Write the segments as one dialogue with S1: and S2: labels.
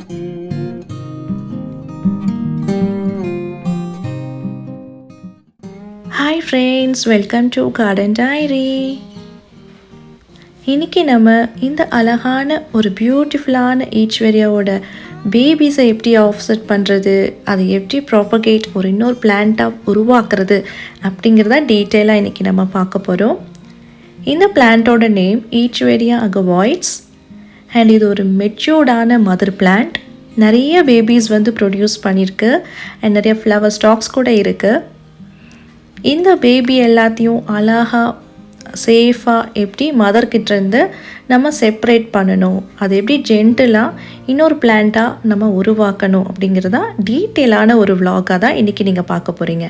S1: Hi friends, welcome to Garden Diary. இன்னைக்கு நம்ம இந்த அழகான ஒரு பியூட்டிஃபுல்லான ஈச்வெரியாவோட பேபிஸை எப்படி ஆஃப்செட் பண்ணுறது, அதை எப்படி ப்ராப்பகேட் ஒரு இன்னொரு பிளான்ட்டாக உருவாக்குறது அப்படிங்கிறத டீட்டெயிலாக இன்றைக்கி நம்ம பார்க்க போகிறோம். இந்த பிளான்ட்டோட நேம் ஈச்வெரியா அகவாய்ட்ஸ் அண்ட் இது ஒரு மெச்சூர்டான மதர் பிளான்ட். நிறைய பேபிஸ் வந்து ப்ரொடியூஸ் பண்ணியிருக்கு அண்ட் நிறைய ஃப்ளவர் ஸ்டாக்ஸ் கூட இருக்குது. இந்த பேபி எல்லாத்தையும் அழகாக சேஃபாக எப்படி மதர்கிட்டேருந்து நம்ம செப்ரேட் பண்ணணும், அதை எப்படி ஜென்டிலாக இன்னொரு பிளான்ட்டாக நம்ம உருவாக்கணும் அப்படிங்கிறதா டீட்டெயிலான ஒரு விலாகாக தான் இன்றைக்கி நீங்கள் பார்க்க போகிறீங்க.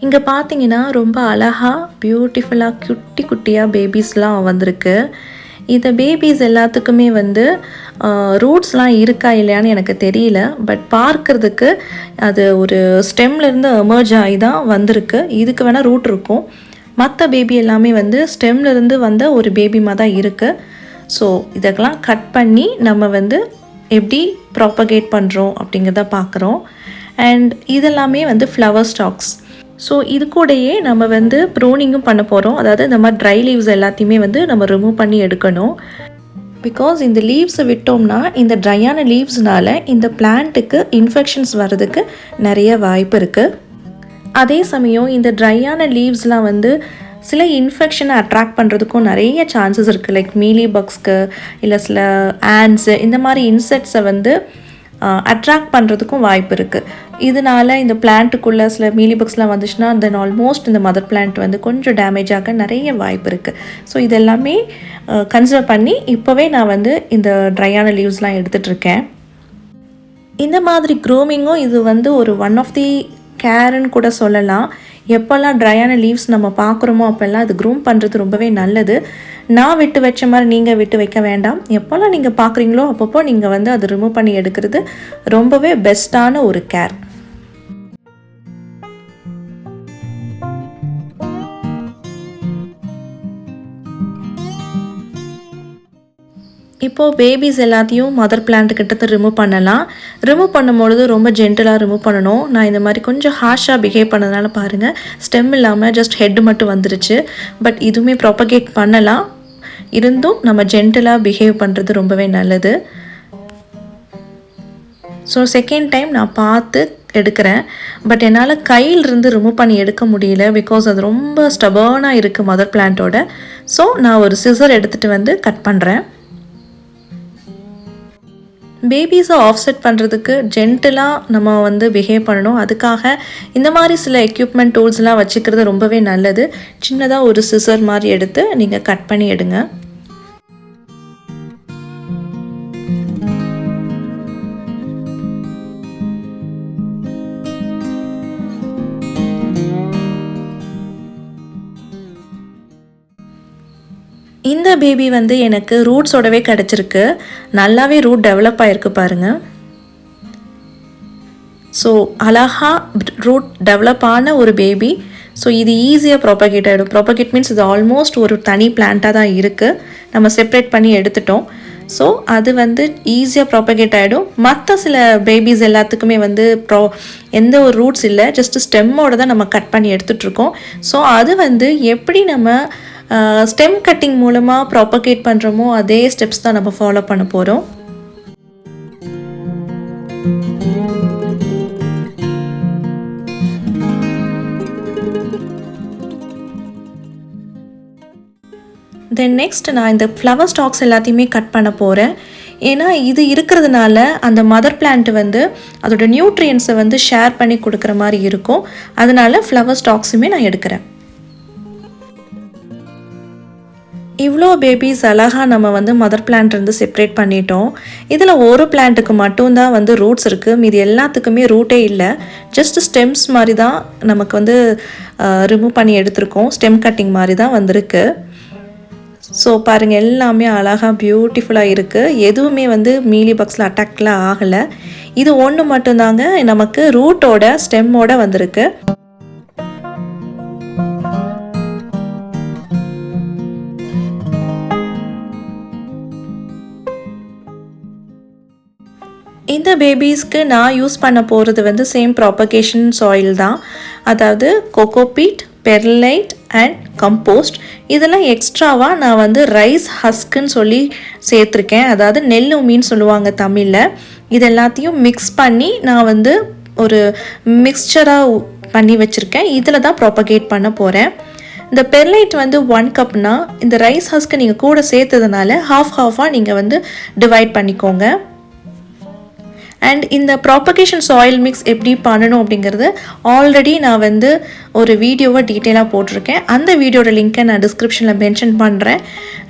S1: இங்கே பார்த்தீங்கன்னா ரொம்ப அழகாக பியூட்டிஃபுல்லாக குட்டி குட்டியாக பேபிஸ்லாம் வந்திருக்கு. இந்த பேபிஸ் எல்லாத்துக்குமே வந்து ரூட்ஸ்லாம் இருக்கா இல்லையான்னு எனக்கு தெரியல, பட் பார்க்குறதுக்கு அது ஒரு ஸ்டெம்லேருந்து எமர்ஜ் ஆகி தான் வந்திருக்கு. இதுக்கு வேணால் ரூட் இருக்கும். மற்ற பேபி எல்லாமே வந்து ஸ்டெம்லேருந்து வந்த ஒரு பேபிமா தான் இருக்குது. ஸோ இதெல்லாம் கட் பண்ணி நம்ம வந்து எப்படி ப்ராப்பகேட் பண்ணுறோம் அப்படிங்கிறத பார்க்குறோம். அண்ட் இதெல்லாமே வந்து ஃப்ளவர் ஸ்டாக்ஸ். ஸோ இது கூடயே நம்ம வந்து ப்ரூனிங்கும் பண்ண போகிறோம். அதாவது இந்த மாதிரி ட்ரை லீவ்ஸ் எல்லாத்தையுமே வந்து நம்ம ரிமூவ் பண்ணி எடுக்கணும். பிகாஸ் இந்த லீவ்ஸை விட்டோம்னா இந்த ட்ரையான லீவ்ஸ்னால இந்த பிளான்ட்டுக்கு இன்ஃபெக்ஷன்ஸ் வர்றதுக்கு நிறைய வாய்ப்பு இருக்குது. அதே சமயம் இந்த ட்ரையான லீவ்ஸ்லாம் வந்து சில இன்ஃபெக்ஷனை அட்ராக்ட் பண்ணுறதுக்கும் நிறைய சான்சஸ் இருக்குது. லைக் மீலி பக்ஸ்க்கு இல்லை சில ஆண்ட்ஸு இந்த மாதிரி இன்செக்ட்ஸை வந்து அட்ராக்ட் பண்ணுறதுக்கும் வாய்ப்பு இருக்குது. இதனால் இந்த பிளான்ட்டுக்குள்ளே சில மீலிபக்ஸ்லாம் வந்துச்சுன்னா தென் ஆல்மோஸ்ட் இந்த மதர் பிளான்ட் வந்து கொஞ்சம் டேமேஜ் ஆக நிறைய வாய்ப்பு இருக்குது. ஸோ இதெல்லாமே கன்சிடர் பண்ணி இப்போவே நான் வந்து இந்த ட்ரையான லீவ்ஸ்லாம் எடுத்துகிட்ருக்கேன். இந்த மாதிரி க்ரூமிங்கும் இது வந்து ஒரு ஒன் ஆஃப் தி கேர்ன்னு கூட சொல்லலாம். எப்போல்லாம் ட்ரையான லீவ்ஸ் நம்ம பார்க்குறோமோ அப்போல்லாம் அது க்ரூம் பண்ணுறது ரொம்பவே நல்லது. நான் விட்டு வச்ச மாதிரி நீங்கள் விட்டு வைக்க வேண்டாம். எப்போல்லாம் நீங்கள் பார்க்குறீங்களோ அப்பப்போ நீங்கள் வந்து அதை ரிமூவ் பண்ணி எடுக்கிறது ரொம்பவே பெஸ்ட்டான ஒரு கேர். இப்போது பேபிஸ் எல்லாத்தையும் மதர் பிளான்ட்டுக்கிட்ட ரிமூவ் பண்ணலாம். ரிமூவ் பண்ணும்பொழுது ரொம்ப ஜென்டலாக ரிமூவ் பண்ணணும். நான் இந்த மாதிரி கொஞ்சம் ஹார்ஷாக பிஹேவ் பண்ணதுனால பாருங்கள், ஸ்டெம் இல்லாமல் ஜஸ்ட் ஹெட் மட்டும் வந்துருச்சு. பட் இதுவுமே ப்ராப்பகேட் பண்ணலாம். இருந்தும் நம்ம ஜென்டலாக பிஹேவ் பண்ணுறது ரொம்பவே நல்லது. ஸோ செகண்ட் டைம் நான் பார்த்து எடுக்கிறேன். பட் என்னால் கையிலிருந்து ரிமூவ் பண்ணி எடுக்க முடியல. பிகாஸ் அது ரொம்ப ஸ்டபர்னாக இருக்குது மதர் பிளான்ட்டோட. ஸோ நான் ஒரு சிசர் எடுத்துகிட்டு வந்து கட் பண்ணுறேன். பேபிஸை ஆஃப்செட் பண்ணுறதுக்கு ஜென்டிலாக நம்ம வந்து பிஹேவ் பண்ணணும். அதுக்காக இந்த மாதிரி சில எக்யூப்மெண்ட் டூல்ஸ்லாம் வச்சுக்கிறது ரொம்பவே நல்லது. சின்னதாக ஒரு சிசர் மாதிரி எடுத்து நீங்கள் கட் பண்ணி எடுங்க. இந்த பேபி வந்து எனக்கு ரூட்ஸோடவே கிடச்சிருக்கு. நல்லாவே ரூட் டெவலப் ஆகிருக்கு பாருங்கள். ஸோ அழகாக ரூட் டெவலப் ஆன ஒரு பேபி. ஸோ இது ஈஸியாக ப்ராப்பகேட் ஆகிடும். ப்ராப்பகேட் மீன்ஸ் இது ஆல்மோஸ்ட் ஒரு தனி பிளான்ட்டாக தான் இருக்குது. நம்ம செப்ரேட் பண்ணி எடுத்துட்டோம். ஸோ அது வந்து ஈஸியாக ப்ராப்பகேட் ஆகிடும். மற்ற சில பேபிஸ் எல்லாத்துக்குமே வந்து எந்த ஒரு ரூட்ஸ் இல்லை, ஜஸ்ட்டு ஸ்டெம்மோடு தான் நம்ம கட் பண்ணி எடுத்துகிட்ருக்கோம். ஸோ அது வந்து எப்படி நம்ம ஸ்டெம் கட்டிங் மூலமாக ப்ராப்பகேட் பண்ணுறோமோ அதே ஸ்டெப்ஸ் தான் நம்ம ஃபாலோ பண்ண போகிறோம். தென் நெக்ஸ்ட் நான் இந்த ஃப்ளவர் ஸ்டாக்ஸ் எல்லாத்தையுமே கட் பண்ண போகிறேன். ஏன்னா இது இருக்கிறதுனால அந்த மதர் பிளான்ட் வந்து அதோட நியூட்ரியன்ஸை வந்து ஷேர் பண்ணி கொடுக்குற மாதிரி இருக்கும். அதனால ஃப்ளவர் ஸ்டாக்ஸுமே நான் எடுக்கிறேன். இவ்வளோ பேபிஸ் அழகாக நம்ம வந்து மதர் பிளான்ட் இருந்து செப்ரேட் பண்ணிட்டோம். இதில் ஒரு பிளான்ட்டுக்கு மட்டும்தான் வந்து ரூட்ஸ் இருக்குது, மீது எல்லாத்துக்குமே ரூட்டே இல்லை. ஜஸ்ட் ஸ்டெம்ஸ் மாதிரி தான் நமக்கு வந்து ரிமூவ் பண்ணி எடுத்திருக்கோம். ஸ்டெம் கட்டிங் மாதிரி தான் வந்திருக்கு. ஸோ பாருங்கள், எல்லாமே அழகாக பியூட்டிஃபுல்லாக இருக்குது. எதுவுமே வந்து மீலி பக்ஸில் அட்டாக்லாம் ஆகலை. இது ஒன்று மட்டும்தாங்க நமக்கு ரூட்டோட ஸ்டெம்மோட வந்திருக்கு. இந்த பேபிஸ்க்கு நான் யூஸ் பண்ண போகிறது வந்து சேம் ப்ராபகேஷன் சாயில் தான். அதாவது கோகோபீட், பெர்லைட் அண்ட் கம்போஸ்ட். இதெல்லாம் எக்ஸ்ட்ராவாக நான் வந்து ரைஸ் ஹஸ்க்குன்னு சொல்லி சேர்த்துருக்கேன். அதாவது நெல் உமின்னு சொல்லுவாங்க தமிழில். இது எல்லாத்தையும் மிக்ஸ் பண்ணி நான் வந்து ஒரு மிக்சராக பண்ணி வச்சுருக்கேன். இதில் தான் ப்ராபகேட் பண்ண போகிறேன். இந்த பெர்லைட் வந்து 1 கப்னா இந்த ரைஸ் ஹஸ்க்கு நீங்கள் கூட சேர்த்ததுனால ஹாஃபாக நீங்கள் வந்து டிவைட் பண்ணிக்கோங்க. அண்ட் இந்த ப்ராபகேஷன் சாயில் மிக்ஸ் எப்படி பண்ணணும் அப்படிங்கிறது ஆல்ரெடி நான் வந்து ஒரு வீடியோவை டீட்டெயிலாக போட்டிருக்கேன். அந்த வீடியோட லிங்க்கை நான் டிஸ்கிரிப்ஷனில் மென்ஷன் பண்ணுறேன்.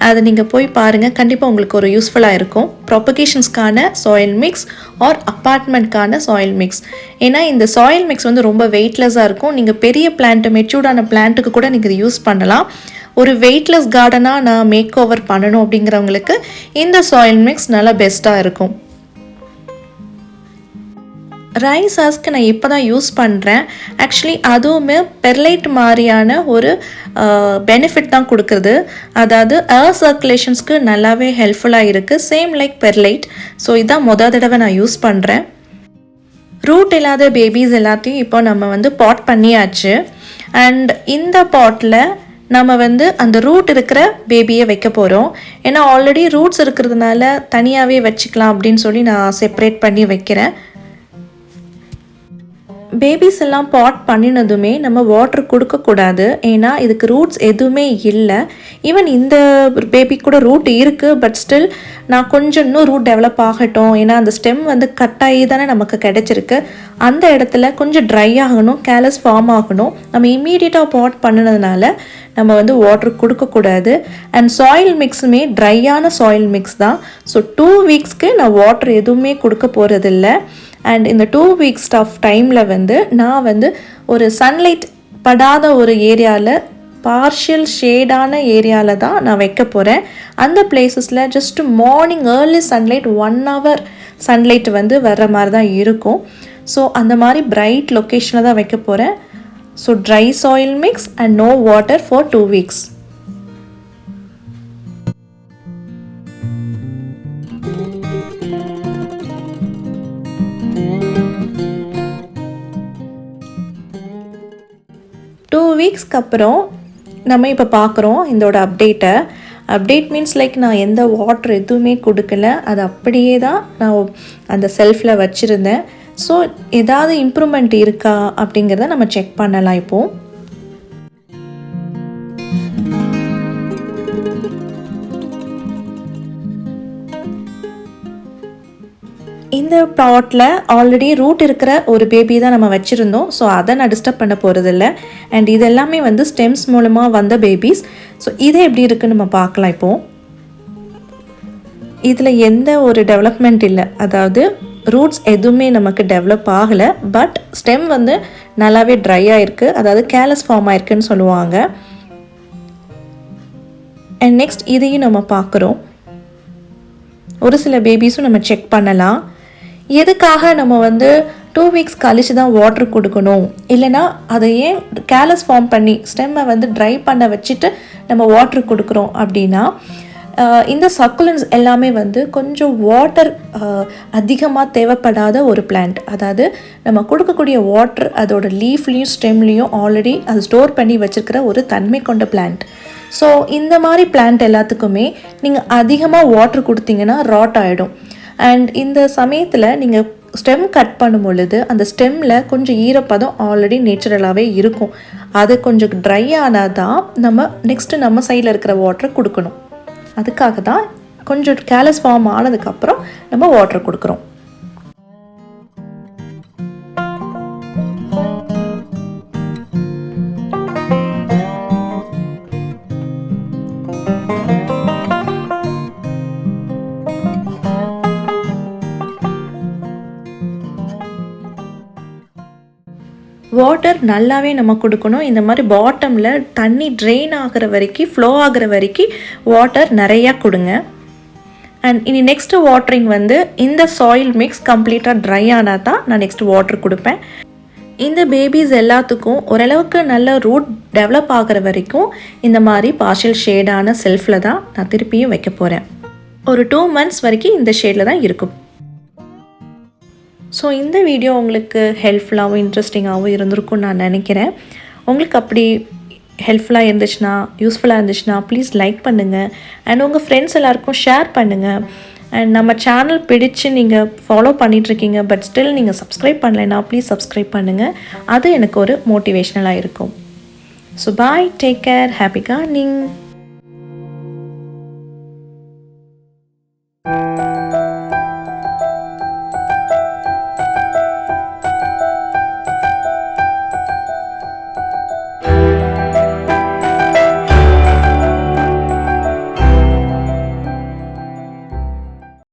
S1: அதை நீங்கள் போய் பாருங்கள். கண்டிப்பாக உங்களுக்கு ஒரு யூஸ்ஃபுல்லாக இருக்கும். ப்ராபகேஷன்ஸ்க்கான சாயில் மிக்ஸ் ஆர் அப்பார்ட்மெண்ட்கான சாயில் மிக்ஸ். ஏன்னா இந்த சாயில் மிக்ஸ் வந்து ரொம்ப வெயிட்லெஸ்ஸாக இருக்கும். நீங்கள் பெரிய பிளான்ட்டு, மெச்சூர்டான பிளான்ட்டுக்கு கூட நீங்கள் இதை யூஸ் பண்ணலாம். ஒரு வெயிட்லெஸ் கார்டனாக நான் மேக் ஓவர் பண்ணணும் அப்படிங்கிறவங்களுக்கு இந்த சாயில் மிக்ஸ் நல்லா பெஸ்ட்டாக இருக்கும். ரைஸ் ஹஸ்க்கு நான் இப்போ தான் யூஸ் பண்ணுறேன். ஆக்சுவலி அதுவுமே பெர்லைட் மாதிரியான ஒரு பெனிஃபிட் தான் கொடுக்குறது. அதாவது ஏர் சர்க்குலேஷன்ஸ்க்கு நல்லாவே ஹெல்ப்ஃபுல்லாக இருக்குது, சேம் லைக் பெர்லைட். ஸோ இதான் மொதல் தடவை நான் யூஸ் பண்ணுறேன். ரூட் இல்லாத பேபிஸ் எல்லாத்தையும் இப்போ நம்ம வந்து பாட் பண்ணியாச்சு. அண்ட் இந்த பாட்டில் நம்ம வந்து அந்த ரூட் இருக்கிற பேபியை வைக்க போகிறோம். ஏன்னா ஆல்ரெடி ரூட்ஸ் இருக்கிறதுனால தனியாகவே வச்சுக்கலாம் அப்படின்னு சொல்லி நான் செப்பரேட் பண்ணி வைக்கிறேன். பேபிஸ் எல்லாம் பாட் பண்ணினதுமே நம்ம வாட்டர் கொடுக்கக்கூடாது. ஏன்னா இதுக்கு ரூட்ஸ் எதுவுமே இல்லை. ஈவன் இந்த பேபி கூட ரூட் இருக்குது, பட் ஸ்டில் நான் கொஞ்சம் இன்னும் ரூட் டெவலப் ஆகட்டும். ஏன்னா அந்த ஸ்டெம் வந்து கட் ஆகி தானே நமக்கு கிடச்சிருக்கு. அந்த இடத்துல கொஞ்சம் ட்ரை ஆகணும், கேலஸ் ஃபார்ம் ஆகணும். நம்ம இம்மீடியட்டாக பாட் பண்ணினதுனால நம்ம வந்து வாட்டர் கொடுக்கக்கூடாது. அண்ட் சாயில் மிக்ஸுமே ட்ரையான சாயில் மிக்ஸ் தான். ஸோ 2 வீக்ஸ்க்கு நான் வாட்டர் எதுவுமே கொடுக்க போகிறதில்ல. அண்ட் இந்த 2 வீக்ஸ் ஆஃப் டைமில் வந்து நான் வந்து ஒரு சன்லைட் படாத ஒரு ஏரியாவில், பார்ஷியல் ஷேடான ஏரியாவில் தான் நான் வைக்க போகிறேன். அந்த பிளேசஸில் just morning early sunlight 1 hour sunlight வந்து வர்ற மாதிரி தான் இருக்கும். ஸோ அந்த மாதிரி பிரைட் லொக்கேஷனில் தான் வைக்க போகிறேன். So dry soil mix and no water for 2 weeks. வீக்ஸ்க்கு அப்புறம் நம்ம இப்போ பார்க்குறோம் இதோட அப்டேட்டை. அப்டேட் மீன்ஸ் லைக் நான் எந்த வாட்டர் எதுவுமே கொடுக்கல, அது அப்படியே தான் நான் அந்த செல்ஃபில் வச்சுருந்தேன். ஸோ ஏதாவது இம்ப்ரூவ்மெண்ட் இருக்கா அப்படிங்கிறத நம்ம செக் பண்ணலாம். இப்போது இந்த பாட்டில் ஆல்ரெடி ரூட் இருக்கிற ஒரு பேபி தான் நம்ம வச்சுருந்தோம். ஸோ அதை நான் டிஸ்டர்ப் பண்ண போகிறதில்ல. அண்ட் இது எல்லாமே வந்து ஸ்டெம்ஸ் மூலமாக வந்த பேபிஸ். ஸோ இதே எப்படி இருக்குன்னு நம்ம பார்க்கலாம். இப்போது இதில் எந்த ஒரு டெவலப்மெண்ட் இல்லை, அதாவது ரூட்ஸ் எதுவுமே நமக்கு டெவலப் ஆகலை. பட் ஸ்டெம் வந்து நல்லாவே ட்ரை ஆகிருக்கு, அதாவது கேலஸ் ஃபார்ம் ஆயிருக்குன்னு சொல்லுவாங்க. அண்ட் நெக்ஸ்ட் இதையும் நம்ம பார்க்குறோம். ஒரு சில பேபிஸும் நம்ம செக் பண்ணலாம். எதுக்காக நம்ம வந்து 2 வீக்ஸ் கழிச்சு தான் வாட்டர் கொடுக்கணும், இல்லைனா அதை ஏன் கேலஸ் ஃபார்ம் பண்ணி ஸ்டெம்மை வந்து ட்ரை பண்ண வச்சுட்டு நம்ம வாட்டர் கொடுக்குறோம் அப்படின்னா, இந்த சக்குலன்ஸ் எல்லாமே வந்து கொஞ்சம் வாட்டர் அதிகமாக தேவைப்படாத ஒரு பிளான்ட். அதாவது நம்ம கொடுக்கக்கூடிய வாட்டர் அதோட லீஃப்லேயும் ஸ்டெம்லேயும் ஆல்ரெடி அது ஸ்டோர் பண்ணி வச்சுருக்கிற ஒரு தன்மை கொண்ட பிளான்ட். ஸோ இந்த மாதிரி பிளான்ட் எல்லாத்துக்குமே நீங்கள் அதிகமாக வாட்டர் கொடுத்தீங்கன்னா ராட் ஆகிடும். அண்ட் இந்த சமயத்தில் நீங்கள் ஸ்டெம் கட் பண்ணும் பொழுது அந்த ஸ்டெம்மில் கொஞ்சம் ஈரப்பதம் ஆல்ரெடி நேச்சுரலாகவே இருக்கும். அது கொஞ்சம் ட்ரை ஆனால் தான் நம்ம சைடில் இருக்கிற வாட்டரை கொடுக்கணும். அதுக்காக தான் கொஞ்சம் கேலஸ் ஃபார்ம் ஆனதுக்கப்புறம் நம்ம வாட்டர் கொடுக்குறோம். வாட்டர் நல்லாவே நம்ம கொடுக்கணும். இந்த மாதிரி பாட்டமில் தண்ணி ட்ரெயின் ஆகிற வரைக்கும், ஃப்ளோ ஆகிற வரைக்கும் வாட்டர் நிறையா கொடுங்க. அண்ட் இனி நெக்ஸ்ட்டு வாட்டரிங் வந்து இந்த சாயில் மிக்ஸ் கம்ப்ளீட்டாக ட்ரை ஆனால் தான் நான் நெக்ஸ்ட்டு வாட்டர் கொடுப்பேன். இந்த பேபிஸ் எல்லாத்துக்கும் ஓரளவுக்கு நல்ல ரூட் டெவலப் ஆகிற வரைக்கும் இந்த மாதிரி பார்ஷியல் ஷேடான செல்ஃபில் தான் நான் திருப்பியும் வைக்க போகிறேன். ஒரு 2 months வரைக்கும் இந்த ஷேடில் தான் இருக்கும். ஸோ இந்த வீடியோ உங்களுக்கு ஹெல்ப்ஃபுல்லாகவும் இன்ட்ரெஸ்டிங்காகவும் இருந்திருக்கும்னு நான் நினைக்கிறேன். உங்களுக்கு அப்படி ஹெல்ப்ஃபுல்லாக இருந்துச்சுன்னா, யூஸ்ஃபுல்லாக இருந்துச்சுன்னா ப்ளீஸ் லைக் பண்ணுங்கள். அண்ட் உங்கள் ஃப்ரெண்ட்ஸ் எல்லாருக்கும் ஷேர் பண்ணுங்கள். அண்ட் நம்ம சேனல் பிடிச்சு நீங்கள் ஃபாலோ பண்ணிகிட்ருக்கீங்க, பட் ஸ்டில் நீங்கள் சப்ஸ்கிரைப் பண்ணலைன்னா ப்ளீஸ் சப்ஸ்கிரைப் பண்ணுங்கள். அது எனக்கு ஒரு மோட்டிவேஷ்னலாக இருக்கும். So bye, take care, happy gardening.